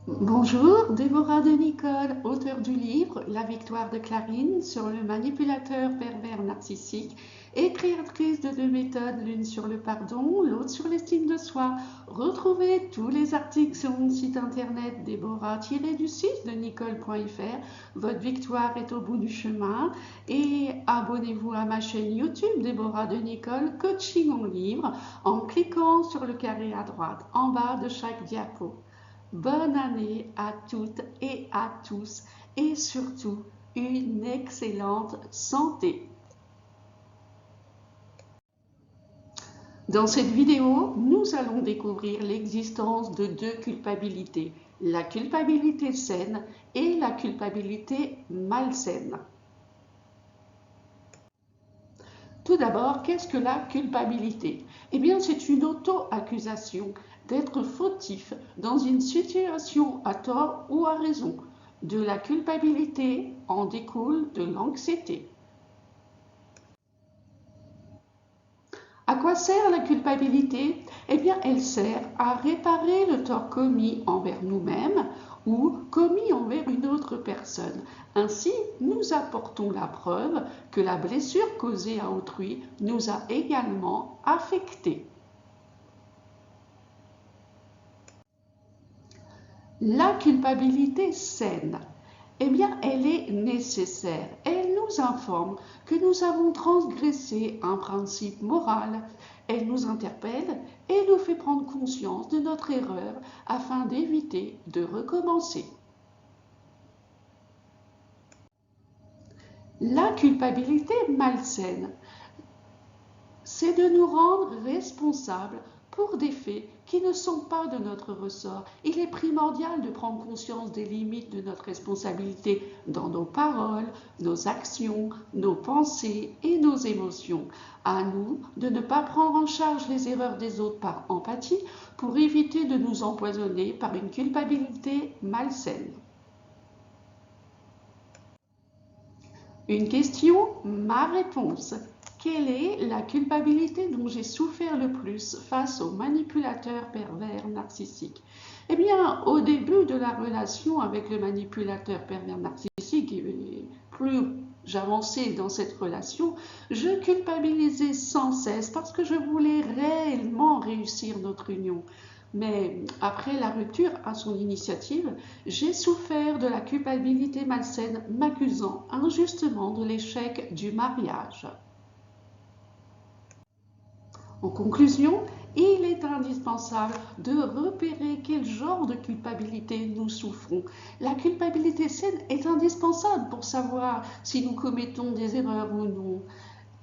Bonjour, Déborah de Nicole, auteure du livre La victoire de Clarine sur le manipulateur pervers narcissique et créatrice de deux méthodes, l'une sur le pardon, l'autre sur l'estime de soi. Retrouvez tous les articles sur mon site internet déborah-du-6 de nicole.fr. Votre victoire est au bout du chemin et abonnez-vous à ma chaîne YouTube Déborah de Nicole Coaching en livre en cliquant sur le carré à droite en bas de chaque diapo. Bonne année à toutes et à tous et surtout une excellente santé. Dans cette vidéo, nous allons découvrir l'existence de deux culpabilités, la culpabilité saine et la culpabilité malsaine. Tout d'abord, qu'est-ce que la culpabilité? Eh bien, c'est une auto-accusation d'être fautif dans une situation à tort ou à raison. De la culpabilité en découle de l'anxiété. À quoi sert la culpabilité? Eh bien, elle sert à réparer le tort commis envers nous-mêmes ou commis envers une autre personne. Ainsi, nous apportons la preuve que la blessure causée à autrui nous a également affectés. La culpabilité saine, eh bien, elle est nécessaire. Elle nous informe que nous avons transgressé un principe moral. Elle nous interpelle et nous fait prendre conscience de notre erreur afin d'éviter de recommencer. La culpabilité malsaine, c'est de nous rendre responsables pour des faits qui ne sont pas de notre ressort. Il est primordial de prendre conscience des limites de notre responsabilité dans nos paroles, nos actions, nos pensées et nos émotions. À nous de ne pas prendre en charge les erreurs des autres par empathie pour éviter de nous empoisonner par une culpabilité malsaine. Une question, ma réponse. Quelle est la culpabilité dont j'ai souffert le plus face au manipulateur pervers narcissique? Eh bien, au début de la relation avec le manipulateur pervers narcissique, et plus j'avançais dans cette relation, je culpabilisais sans cesse parce que je voulais réellement réussir notre union. Mais après la rupture à son initiative, j'ai souffert de la culpabilité malsaine, m'accusant injustement de l'échec du mariage. En conclusion, il est indispensable de repérer quel genre de culpabilité nous souffrons. La culpabilité saine est indispensable pour savoir si nous commettons des erreurs ou non.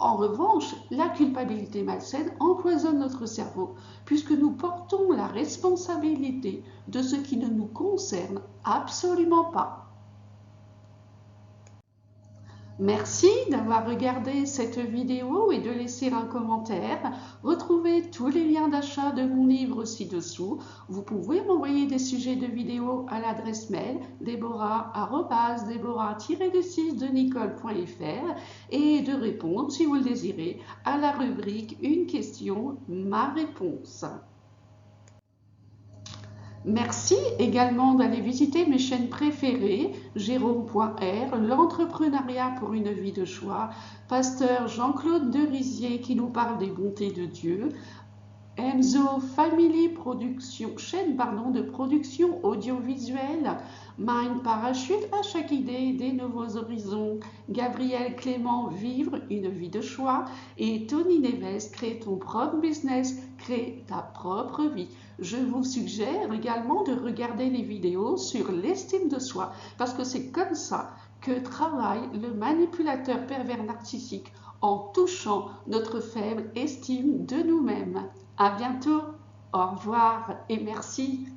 En revanche, la culpabilité malsaine empoisonne notre cerveau puisque nous portons la responsabilité de ce qui ne nous concerne absolument pas. Merci d'avoir regardé cette vidéo et de laisser un commentaire. Retrouvez tous les liens d'achat de mon livre ci-dessous. Vous pouvez m'envoyer des sujets de vidéos à l'adresse mail déborah-du-6 de nicole.fr et de répondre, si vous le désirez, à la rubrique Une question, ma réponse. Merci également d'aller visiter mes chaînes préférées, Jérôme.r, l'entrepreneuriat pour une vie de choix, Pasteur Jean-Claude Derisier qui nous parle des bontés de Dieu, Enzo Family Production, chaîne de production audiovisuelle, Mind Parachute, à chaque idée des nouveaux horizons, Gabriel Clément, Vivre une vie de choix, et Tony Neves, Crée ton propre business, crée ta propre vie. Je vous suggère également de regarder les vidéos sur l'estime de soi, parce que c'est comme ça que travaille le manipulateur pervers narcissique en touchant notre faible estime de nous-mêmes. À bientôt, au revoir et merci.